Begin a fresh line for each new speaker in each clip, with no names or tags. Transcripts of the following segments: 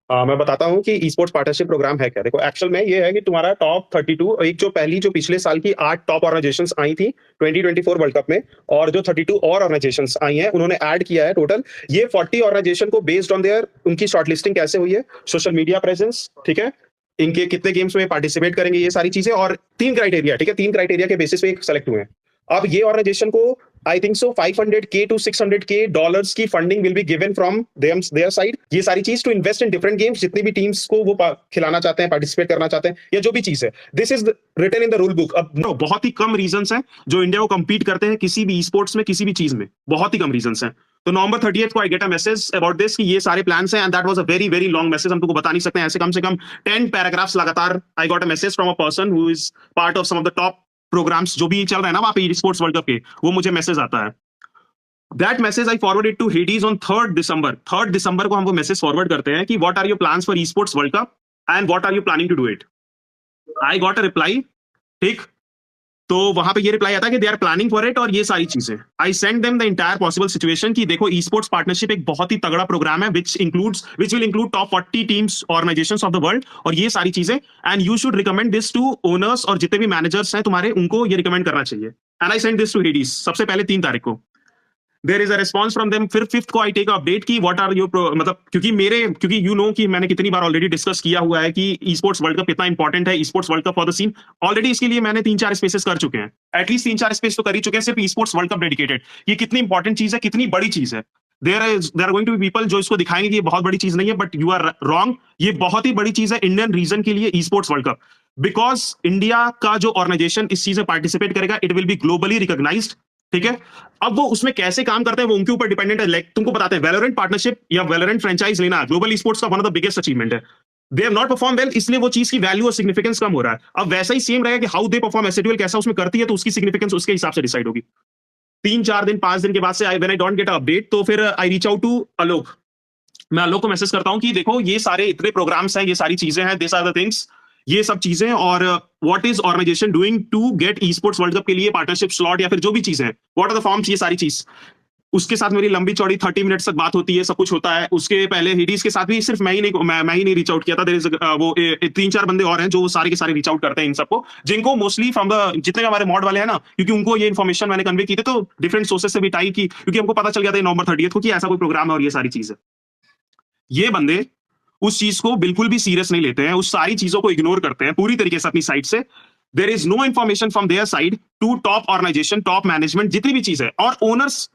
मैं बताता हूँ कि ई स्पोर्ट्स पार्टनरशिप प्रोग्राम है क्या। देखो एक्चुअल में ये है कि तुम्हारा टॉप 32 एक जो पिछले साल की 8 टॉप ऑर्गेनाइजेशंस आई थी 2024 वर्ल्ड कप में, और जो 32 और ऑर्गेनाइजेशंस आई हैं उन्होंने ऐड किया है टोटल। ये 40 ऑर्गेनाइजेशन को बेस्ड ऑन देयर उनकी शॉर्टलिस्टिंग कैसे हुई है, सोशल मीडिया प्रेजेंस, ठीक है, इनके कितने गेम्स में पार्टिसिपेट करेंगे, ये सारी चीजें, और 3 क्राइटेरिया, ठीक है, 3 क्राइटेरिया के बेसिस पे सेलेक्ट हुए हैं। अब ये ऑर्गेनाइजेशन को I think so 500K to 600K dollars की funding will be given from their side. ये सारी चीज to invest in different games, जितनी भी टीम्स को वो खिलाना चाहते हैं, पार्टिसिपेट करना चाहते हैं, या जो भी चीज है, this is written in the rule book. अब no, बहुत ही कम रीजंस हैं जो इंडिया को compete करते हैं किसी भी स्पोर्ट्स में, किसी भी चीज में, बहुत ही कम रीजंस हैं। तो नवंबर 30 को I get a message about this कि ये सारे प्लान्स हैं, and that was a very very long message. हम तुमको बता नहीं सकते हैं, ऐसे कम से कम 10 पैराग्राफ्स लगातार। I got a message from a person who is part of some of the top programs जो भी चल रहे हैं ना वहां पे स्पोर्ट्स वर्ल्ड कप के, वो मुझे मैसेज आता है। That message I forwarded to Hedies on 3rd December. 3rd दिसंबर को हम वो मैसेज फॉरवर्ड करते हैं कि what are your plans for esports world cup and what are you planning to do it. I got a reply, ठीक। तो वहां पे ये रिप्लाई आता है कि they are planning for it और ये सारी चीजें। I send them the entire possible situation कि देखो ई स्पोर्ट्स पार्टनरशिप एक बहुत ही तगड़ा प्रोग्राम है which will include top 40 teams organisations of the world और ये सारी चीजें, and you should recommend this to owners, और जितने भी मैनेजर्स हैं तुम्हारे उनको ये रिकमेंड करना चाहिए। And I send this to Hedies सबसे पहले 3 तारीख को। There is a response from them. फिर 5th को आई टेक अपडेट की व्हाट आर योर, मतलब क्योंकि यू नो कि मैंने कितनी बार ऑलरेडी डिस्कस किया हुआ है कि ई स्पोर्ट्स वर्ल्ड कप कितना इंपॉर्टेंट है, esports world cup for the scene. Already इसके लिए मैंने 3-4 स्पेसेस कर चुके हैं, एटलीस्ट 3-4 स्पेस तो कर ही चुके हैं सिर्फ esports world cup dedicated. ये कितनी इंपॉर्टेंट चीज है, कितनी बड़ी चीज है। There are going to be people जो इसको दिखाएंगे कि ये बहुत बड़ी चीज नहीं है, बट यू आर रॉन्ग। ये बहुत ही बड़ी चीज है इंडियन रीजन के लिए, esports world cup. Because India का जो ऑर्गेनाइजेशन इस चीज में पार्टिसिपेट करेगा, it will be globally recognised, ठीक है। अब वो उसमें कैसे काम करते हैं वो उनके ऊपर डिपेंडेंट है। लाइक तुमको बताते हैं वैलोरेंट पार्टनरशिप या वैलोरेंट फ्रेंचाइज लेना ग्लोबल स्पोर्ट्स का one of the biggest achievement है। They have not perform well, इसलिए वो चीज की वैल्यू और सिग्निफिकेंस कम हो रहा है। अब वैसा ही सेम रहेगा कि हाउ दे परफॉर्म, एसएटीएल कैसा उसमें करती है, तो उसकी सिग्निफिकेंस उसके हिसाब से डिसाइड होगी। 3-4 दिन 5 दिन के बाद से I when I don't get update, तो फिर आई रीच आउट टू आलोक। मैं आलोक को मैसेज करता हूँ कि देखो ये सारे इतने प्रोग्राम्स हैं, ये सारी चीजें हैं, दिस आर द थिंग्स, ये सब चीजें, और what is organisation doing to get esports world cup के लिए पार्टनरशिप स्लॉट या फिर जो भी चीजें हैं, व्हाट आर द फॉर्म्स, ये सारी चीज। उसके साथ मेरी लंबी चौड़ी 30 मिनट तक बात होती है, सब कुछ होता है। उसके पहले हेडीज के साथ भी सिर्फ मैं ही नहीं रीच आउट किया था। देयर इज वो 3-4 बंदे और हैं जो सारे के सारे रीच आउट करते हैं इन सबको, जिनको मोस्टली फ्रॉम द जितने हमारे मॉड वाले हैं ना, क्योंकि उनको ये इन्फॉर्मेशन मैंने कन्वे की थी, तो डिफरेंट सोर्सेस से भी टाई की, क्योंकि हमको पता चल गया था नवंबर 30 को कि ऐसा कोई प्रोग्राम है और ये सारी चीज है। ये बंदे उस चीज को बिल्कुल भी सीरियस नहीं लेते हैं, उस सारी चीजों को इग्नोर करते हैं पूरी तरीके से अपनी साइड से। There is no information from their side to top organisation, top management, जितनी भी चीज है, और owners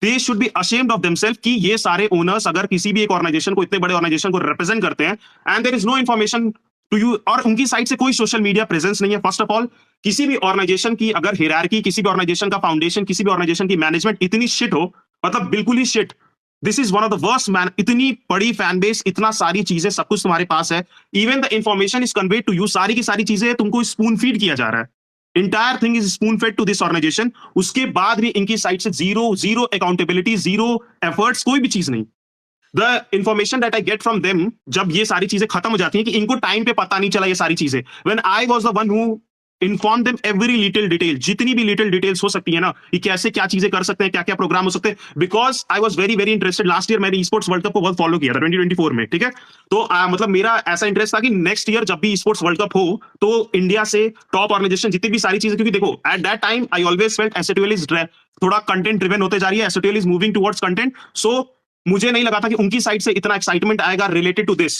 they should be ashamed of themselves कि ये सारे ओनर्स अगर किसी भी एक ऑर्गेनाइजेशन को, इतने बड़े ऑर्गेनाइजेशन को रिप्रेजेंट करते हैं, and there is no information to you, और उनकी साइड से कोई सोशल मीडिया प्रेजेंस नहीं है। फर्स्ट ऑफ ऑल, किसी भी ऑर्गेनाइजेशन की अगर हियरार्की, किसी भी ऑर्गेनाइजेशन का फाउंडेशन, किसी भी ऑर्गेनाइजेशन की मैनेजमेंट इतनी शिट हो, मतलब बिल्कुल ही shit, this is one of the worst man. इतनी बड़ी फैन बेस, इतना सारी चीजें, सब कुछ तुम्हारे पास है, even the information is conveyed to you, सारी की सारी चीजें तुमको स्पून फीड किया जा रहा है, entire thing is spoon fed to this organisation. उसके बाद भी इनकी साइड से zero zero accountability, zero efforts, कोई भी चीज नहीं। The information that I get from them, जब ये सारी चीजें खत्म हो जाती हैं, कि इनको टाइम पे पता नहीं चला ये सारी चीजें, when I was the one who inform them every little detail, जितनी भी लिटिल डिटेल्स हो सकती है ना, कि कैसे क्या चीजें कर सकते हैं, क्या क्या प्रोग्राम हो सकते हैं, because I was very very interested. Last year मैंने स्पोर्ट्स वर्ल्ड कप को बहुत फॉलो किया था 2024 में, ठीक है। तो मतलब मेरा ऐसा इंटरेस्ट था कि नेक्स्ट ईयर जब भी स्पोर्ट्स वर्ल्ड कप हो, तो इंडिया से टॉप ऑर्गेनाइजेशन जितनी भी सारी चीजें, क्योंकि देखो at that time I always felt SATL is थोड़ा कंटेंट ड्रिवन होते जा रही है, SATL is moving towards content, so मुझे नहीं लगा था कि उनकी साइड से इतना एक्साइटमेंट आएगा रिलेटेड टू दिस।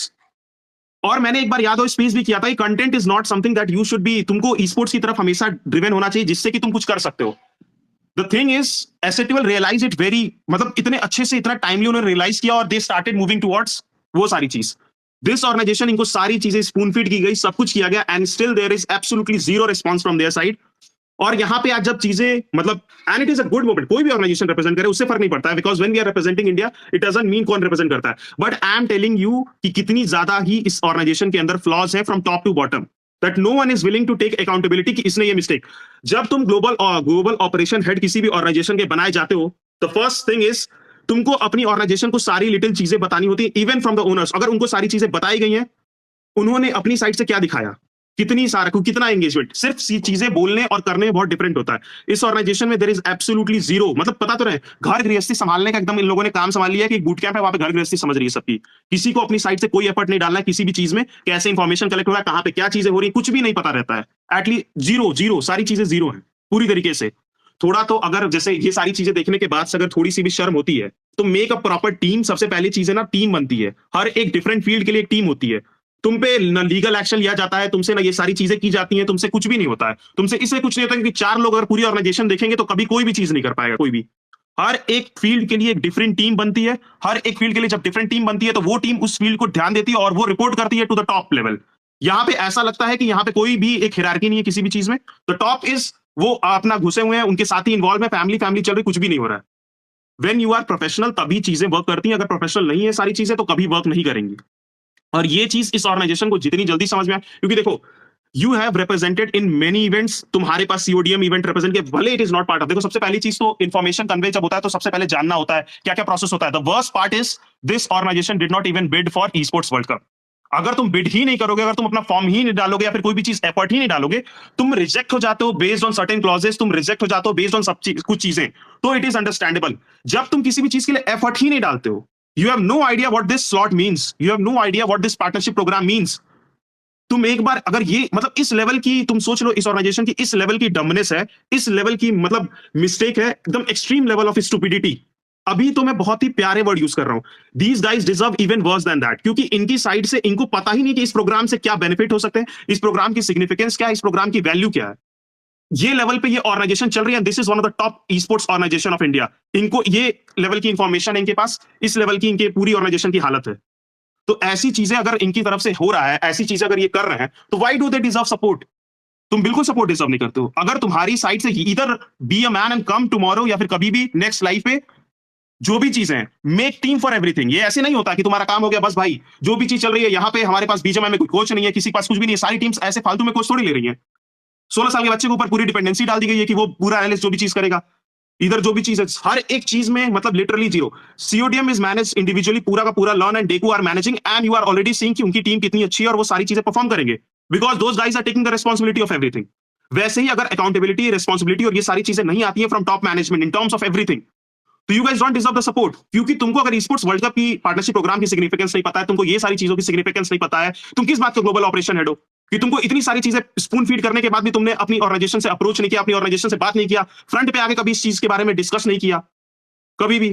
और मैंने एक बार याद हो स्पेस भी किया था, content is not something that you should be, तुमको ई स्पोर्ट्स की तरफ हमेशा ड्रिवन होना चाहिए जिससे कि तुम कुछ कर सकते हो। The thing is SATL realise it very, मतलब इतने अच्छे से, इतना टाइमली उन्होंने रियलाइज किया, और दे स्टार्टेड मूविंग टुवर्ड्स वो सारी चीज। दिस ऑर्गेनाइजेशन, इनको सारी चीजें स्पून फीड की गई, सब कुछ किया गया, and still there is absolutely zero response from their side. और यहाँ पे आज जब चीजें, मतलब, and it is a good moment, कोई भी ऑर्गेनाइजेशन रिप्रेजेंट करे उससे फर्क नहीं पड़ता है, because when we are representing India, it doesn't mean कौन रिप्रेजेंट करता है, but I am telling you कि कितनी ज्यादा ही इस ऑर्गेनाइजेशन के अंदर फ्लॉज है from top to bottom, that no one is willing to take accountability कि इसने ये मिस्टेक। जब तुम ग्लोबल ऑपरेशन हेड किसी भी ऑर्गेनाइजेशन के बनाए जाते हो, द फर्स्ट थिंग इज तुमको अपनी ऑर्गेनाइजेशन को सारी लिटिल चीजें बतानी होती है, इवन फ्रॉम द ओनर्स। अगर उनको सारी चीजें बताई गई हैं, उन्होंने अपनी साइड से क्या दिखाया, कितनी सारा कितना एंगेजमेंट, सिर्फ चीजें बोलने और करने में बहुत डिफरेंट होता है। इस ऑर्गेनाइजेशन में देयर इज एब्सोल्युटली जीरो, मतलब पता तो रहे घर गृहस्थी संभालने का एकदम इन लोगों ने काम संभाल लिया है कि एक बूट कैंप है, वहां पे घर गृहस्थी समझ रही है सबकी। किसी को अपनी साइड से कोई एफर्ट नहीं डालना है किसी भी चीज में, कैसे इंफॉर्मेशन कलेक्ट हो रहा है, कहां पे क्या चीजें हो रही है, कुछ भी नहीं पता रहता है। एटलीस्ट जीरो जीरो, सारी चीजें जीरो है पूरी तरीके से। थोड़ा तो अगर जैसे ये सारी चीजें देखने के बाद से अगर थोड़ी सी भी शर्म होती है तो मेक अ प्रॉपर टीम। सबसे पहली चीज है ना, टीम बनती है, हर एक डिफरेंट फील्ड के लिए एक टीम होती है। तुम पे ना लीगल एक्शन लिया जाता है, तुमसे ना ये सारी चीजें की जाती हैं, तुमसे कुछ भी नहीं होता है। तुमसे इसलिए कुछ नहीं होता क्योंकि चार लोग अगर पूरी ऑर्गेनाइजेशन देखेंगे तो कभी कोई भी चीज नहीं कर पाएगा कोई भी। हर एक फील्ड के लिए एक डिफरेंट टीम बनती है। हर एक फील्ड के लिए जब डिफरेंट टीम बनती है तो वो टीम उस फील्ड को ध्यान देती है और वो रिपोर्ट करती है टू द टॉप लेवल। यहाँ पे ऐसा लगता है कि यहाँ पे कोई भी एक हिरार्की नहीं है किसी भी चीज में। तो टॉप इज वो अपना घुसे हुए हैं, उनके साथ ही इन्वॉल्व है, फैमिली फैमिली चल रही, कुछ भी नहीं हो रहा है। वेन यू आर प्रोफेशनल तभी चीजें वर्क करती हैं, अगर प्रोफेशनल नहीं है सारी चीजें तो कभी वर्क नहीं करेंगी। और ये चीज इस ऑर्गेनाइजेशन को जितनी जल्दी समझ में आए, क्योंकि देखो you have represented in many events, तुम्हारे पास सीओडीएम इवेंट रिप्रेजेंट किया, भले it is not part of. देखो सबसे पहली चीज तो इन्फॉर्मेशन कन्वे जब होता है तो सबसे पहले जानना होता है क्या क्या प्रोसेस होता है। The worst part is this organisation did not even bid for esports world cup. अगर तुम बिड ही नहीं करोगे, अगर तुम अपना फॉर्म ही नहीं डालोगे या फिर कोई भी चीज एफर्ट ही नहीं डालोगे, तुम रिजेक्ट हो जाते हो बेस्ड ऑन सर्टेन क्लॉजेस, तुम रिजेक्ट हो जाते हो बेस्ड ऑन सब कुछ चीजें। तो इट इज अंडरस्टैंडेबल। जब तुम किसी भी चीज के लिए एफर्ट ही नहीं डालते हो, you have no idea what this slot means, you have no idea what this partnership program means. तुम एक बार अगर ये मतलब इस लेवल की तुम सोच लो, इस ऑर्गेनाइजेशन की इस लेवल की डमनेस है, इस लेवल की मतलब मिस्टेक है, एकदम एक्सट्रीम लेवल ऑफ स्टुपिडिटी। अभी तो मैं बहुत ही प्यारे वर्ड यूज कर रहा हूं, these guys deserve even worse than that, क्योंकि इनकी साइड से इनको पता ही नहीं कि इस प्रोग्राम से क्या बेनिफिट हो सकते हैं, इस प्रोग्राम की सिग्निफिकेंस क्या है, इस प्रोग्राम की वैल्यू क्या है। ये लेवल पे ये ऑर्गेनाइजेशन चल रही है, this is one of the top esports organisation of India. इनको ये लेवल की इंफॉर्मेशन है इनके पास, इस लेवल की इनके पूरी ऑर्गेनाइजेशन की हालत है। तो ऐसी चीजें अगर इनकी तरफ से हो रहा है, ऐसी चीजें अगर ये कर रहे हैं, तो why do they deserve support? तुम बिल्कुल सपोर्ट डिजर्व नहीं करते हो। अगर तुम्हारी साइड से इधर be a man and come tomorrow, या फिर कभी भी नेक्स्ट लाइफ पे जो भी चीजें हैं, मेक टीम फॉर एवरीथिंग। ये ऐसे नहीं होता कि तुम्हारा काम हो गया बस भाई जो भी चीज चल रही है यहाँ पे, हमारे पास बीजेएमआई में कोई कोच नहीं है, किसी के पास कुछ भी नहीं है, सारी टीम्स ऐसे फालतू में कोच थोड़ी ले रही है। 16 साल के बच्चे के ऊपर पूरी डिपेंडेंसी डाल दी गई है कि वो पूरा एनालिस्ट जो भी चीज करेगा। इधर जो भी चीज है हर एक चीज में मतलब literally zero. CODM is manage individually, पूरा का पूरा learn and Deku are managing, and you are already seeing कि उनकी टीम कितनी अच्छी है और वो सारी चीजें परफॉर्म करेंगे, because those guys are taking the responsibility of everything. वैसे ही अगर अकाउंटेबिलिटी, रिस्पांसिबिलिटी और ये सारी चीजें नहीं आती है from top management in terms of everything, तो you guys don't deserve the support. क्योंकि तुमको अगर स्पोर्ट्स वर्ल्ड कप की पार्टनरशिप प्रोग्राम की सिग्निफिकेंस नहीं पता है, तुमको ये सारी चीजों की सिग्निफिकेंस नहीं पता है, तुम किस बात का ग्लोबल ऑपरेशन हेड हो कि तुमको इतनी सारी चीजें स्पून फीड करने के बाद भी तुमने अपनी ऑर्गेनाइजेशन से अप्रोच नहीं किया, अपनी ऑर्गेनाइजेशन से बात नहीं किया, फ्रंट पे आके कभी इस चीज के बारे में डिस्कस नहीं किया कभी भी।